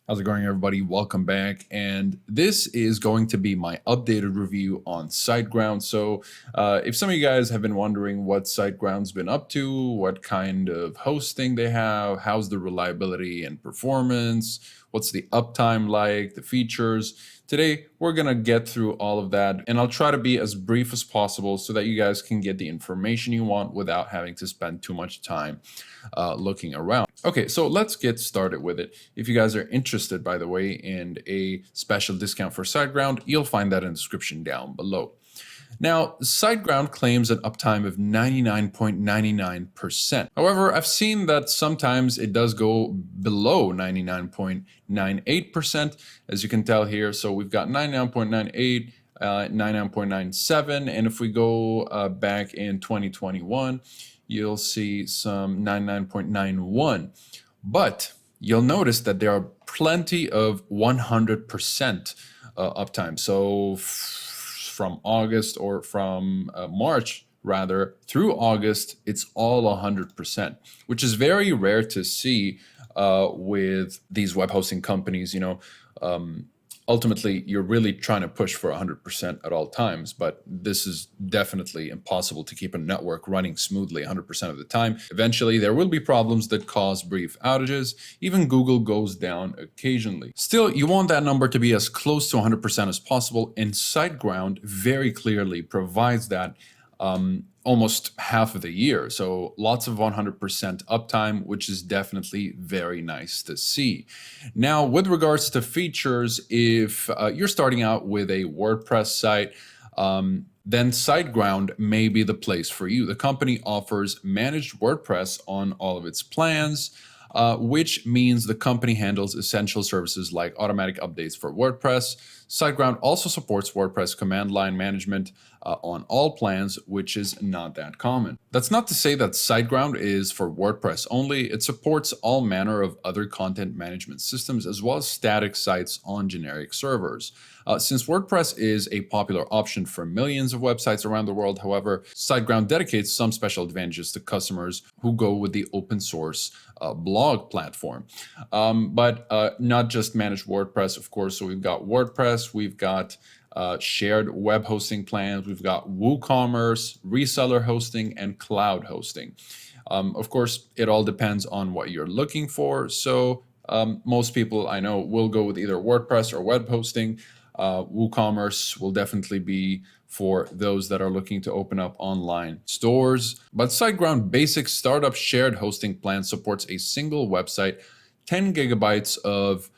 How's it going, everybody? Welcome back. And this is going to be my updated review on SiteGround. So, if some of you guys have been wondering what SiteGround's been up to, what kind of hosting they have, how's the reliability and performance, what's the uptime like, the features, today we're going to get through all of that. And I'll try to be as brief as possible so that you guys can get the information you want without having to spend too much time looking around. Okay, so let's get started with it. If you guys are interested, by the way, in a special discount for SiteGround, you'll find that in the description down below. Now, SiteGround claims an uptime of 99.99%. However, I've seen that sometimes it does go below 99.98%, as you can tell here. So we've got 99.98, 99.97, and if we go back in 2021, you'll see some 99.91. But you'll notice that there are plenty of 100% uptime. So from August or from March, rather, through August, it's all 100%, which is very rare to see with these web hosting companies. Ultimately, you're really trying to push for 100% at all times, but this is definitely impossible to keep a network running smoothly 100% of the time. Eventually, there will be problems that cause brief outages. Even Google goes down occasionally. Still, you want that number to be as close to 100% as possible, and SiteGround very clearly provides that almost half of the year. So lots of 100% uptime, which is definitely very nice to see. Now, with regards to features, if you're starting out with a WordPress site, then SiteGround may be the place for you. The company offers managed WordPress on all of its plans, which means the company handles essential services like automatic updates for WordPress. SiteGround also supports WordPress command line management on all plans, which is not that common. That's not to say that SiteGround is for WordPress only. It supports all manner of other content management systems as well as static sites on generic servers. Since WordPress is a popular option for millions of websites around the world, however, SiteGround dedicates some special advantages to customers who go with the open source blog platform. But not just managed WordPress, of course. So we've got WordPress, we've got shared web hosting plans, we've got WooCommerce, reseller hosting, and cloud hosting. Of course, it all depends on what you're looking for. So most people I know will go with either WordPress or web hosting. WooCommerce will definitely be for those that are looking to open up online stores. But SiteGround Basic Startup Shared Hosting Plan supports a single website, 10 gigabytes of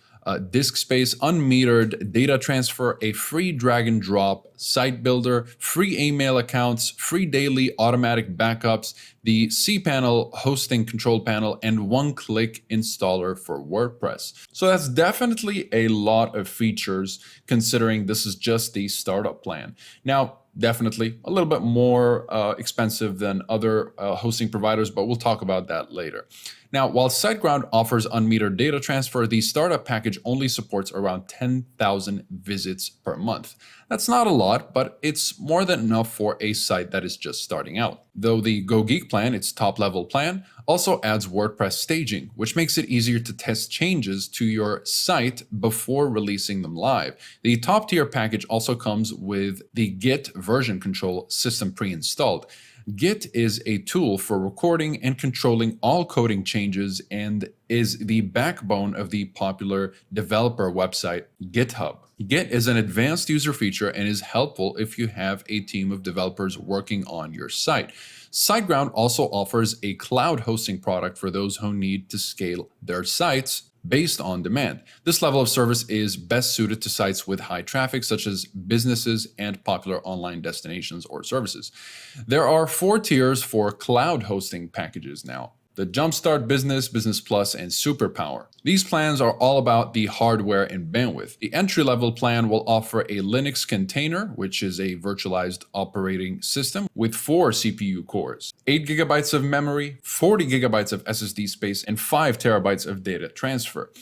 disk space, unmetered data transfer, a free drag and drop site builder, free email accounts, free daily automatic backups, the cPanel hosting control panel, and one-click installer for WordPress. So that's definitely a lot of features considering this is just the startup plan. Now, definitely a little bit more expensive than other hosting providers, but we'll talk about that later. Now, while SiteGround offers unmetered data transfer, the startup package only supports around 10,000 visits per month. That's not a lot, but it's more than enough for a site that is just starting out. Though the Go Geek plan, its top-level plan, also adds WordPress staging, which makes it easier to test changes to your site before releasing them live. The top-tier package also comes with the Git version control system pre-installed. Git is a tool for recording and controlling all coding changes and is the backbone of the popular developer website GitHub. Git is an advanced user feature and is helpful if you have a team of developers working on your site. SiteGround also offers a cloud hosting product for those who need to scale their sites based on demand. This level of service is best suited to sites with high traffic, such as businesses and popular online destinations or services. There are 4 tiers for cloud hosting packages now: the Jumpstart Business, Business Plus, and Superpower. These plans are all about the hardware and bandwidth. The entry-level plan will offer a Linux container, which is a virtualized operating system with 4 CPU cores, 8 gigabytes of memory, 40 gigabytes of SSD space, and 5 terabytes of data transfer.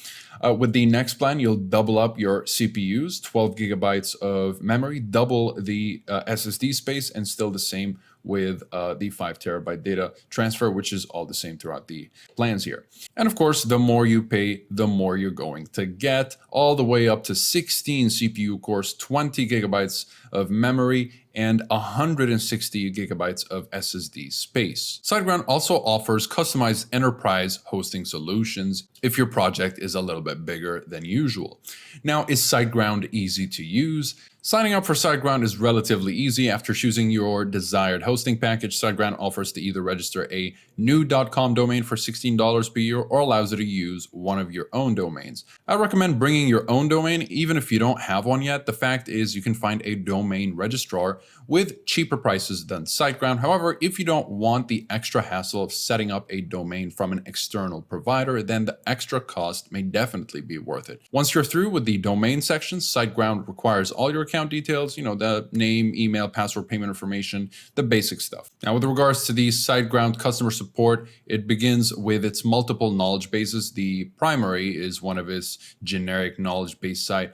With the next plan, you'll double up your CPUs, 12 gigabytes of memory, double the SSD space, and still the same with the 5 terabyte data transfer, which is all the same throughout the plans here. And of course, the more you pay, the more you're going to get, all the way up to 16 CPU cores, 20 gigabytes of memory, and 160 gigabytes of SSD space. SiteGround also offers customized enterprise hosting solutions if your project is a little bit bigger than usual. Now, is SiteGround easy to use? Signing up for SiteGround is relatively easy. After choosing your desired hosting package, SiteGround offers to either register a new .com domain for $16 per year or allows you to use one of your own domains. I recommend bringing your own domain even if you don't have one yet. The fact is you can find a domain registrar with cheaper prices than SiteGround. However, if you don't want the extra hassle of setting up a domain from an external provider, then the extra cost may definitely be worth it. Once you're through with the domain section, SiteGround requires all your account details, the name, email, password, payment information, the basic stuff. Now, with regards to the SiteGround customer support, it begins with its multiple knowledge bases. The primary is one of its generic knowledge base site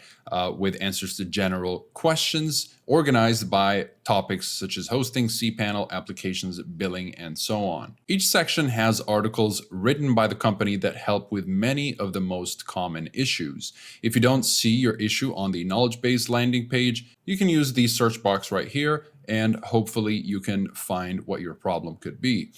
with answers to general questions organized by topics such as hosting, cPanel, applications, billing, and so on. Each section has articles written by the company that help with many of the most common issues. If you don't see your issue on the knowledge base landing page, you can use the search box right here and hopefully you can find what your problem could be.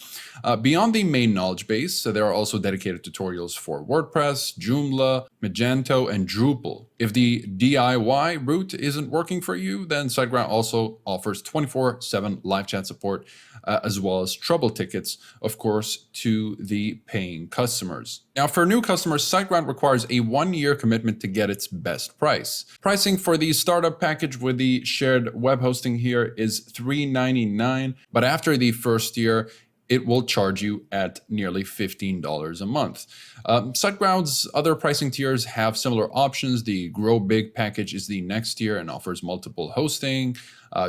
Beyond the main knowledge base, there are also dedicated tutorials for WordPress, Joomla, Magento, and Drupal. If the DIY route isn't working for you, then SiteGround also offers 24/7 live chat support, as well as trouble tickets, of course, to the paying customers. Now, for new customers, SiteGround requires a 1-year commitment to get its best price. Pricing for the startup package with the shared web hosting here is $399, but after the first year, it will charge you at nearly $15 a month. SiteGround's other pricing tiers have similar options. The Grow Big package is the next tier and offers multiple hosting,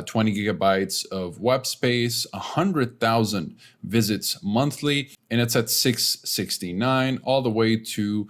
20 gigabytes of web space, 100,000 visits monthly, and it's at $669 all the way to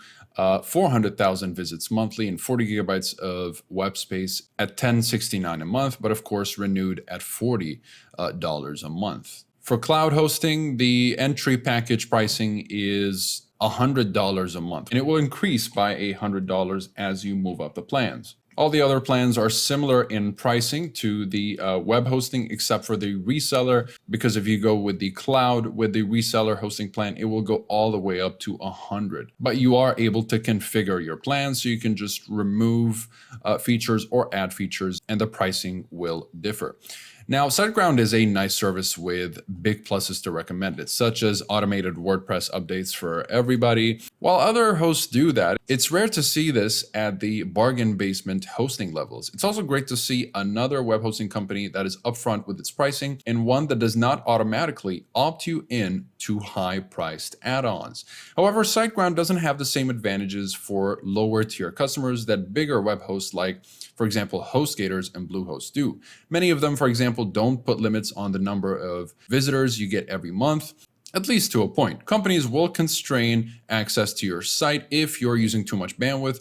400,000 visits monthly and 40 gigabytes of web space at $1069 a month, but of course renewed at $40 a month. For cloud hosting, the entry package pricing is $100 a month, and it will increase by $100 as you move up the plans. All the other plans are similar in pricing to the web hosting, except for the reseller, because if you go with the cloud with the reseller hosting plan, it will go all the way up to $100. But you are able to configure your plan, so you can just remove features or add features, and the pricing will differ. Now, SiteGround is a nice service with big pluses to recommend it, such as automated WordPress updates for everybody. While other hosts do that, it's rare to see this at the bargain basement hosting levels. It's also great to see another web hosting company that is upfront with its pricing and one that does not automatically opt you in to high-priced add-ons. However, SiteGround doesn't have the same advantages for lower-tier customers that bigger web hosts like, for example, HostGators and Bluehost do. Many of them, for example, don't put limits on the number of visitors you get every month, at least to a point. Companies will constrain access to your site if you're using too much bandwidth,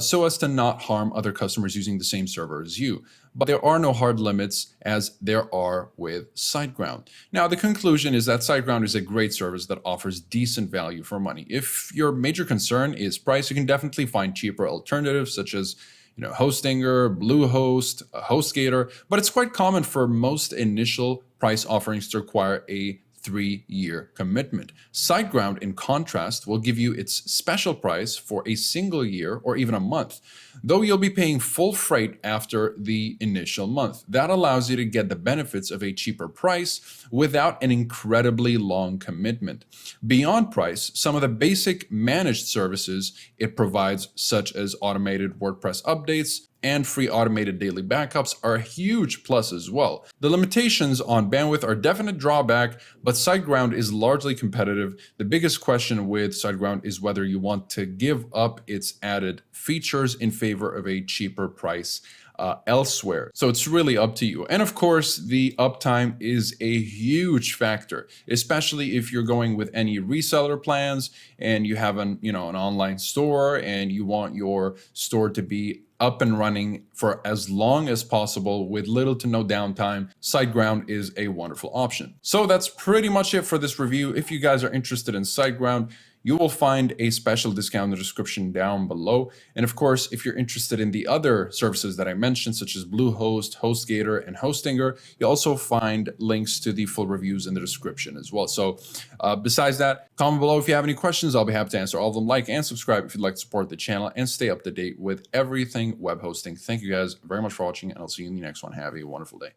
so as to not harm other customers using the same server as you. But there are no hard limits as there are with SiteGround. Now, the conclusion is that SiteGround is a great service that offers decent value for money. If your major concern is price, you can definitely find cheaper alternatives such as Hostinger, Bluehost, HostGator, but it's quite common for most initial price offerings to require a 3-year commitment. SiteGround, in contrast, will give you its special price for a single year or even a month, though you'll be paying full freight after the initial month. That allows you to get the benefits of a cheaper price without an incredibly long commitment. Beyond price, some of the basic managed services it provides, such as automated WordPress updates and free automated daily backups, are a huge plus as well. The limitations on bandwidth are a definite drawback, but SiteGround is largely competitive. The biggest question with SiteGround is whether you want to give up its added features in favor of a cheaper price elsewhere. So it's really up to you. And of course, the uptime is a huge factor, especially if you're going with any reseller plans and you have an online store and you want your store to be up and running for as long as possible with little to no downtime. SiteGround is a wonderful option. So that's pretty much it for this review. If you guys are interested in SiteGround, you will find a special discount in the description down below. And of course, if you're interested in the other services that I mentioned, such as Bluehost, HostGator, and Hostinger, you'll also find links to the full reviews in the description as well. So besides that, comment below if you have any questions. I'll be happy to answer all of them. Like and subscribe if you'd like to support the channel and stay up to date with everything web hosting. Thank you guys very much for watching, and I'll see you in the next one. Have a wonderful day.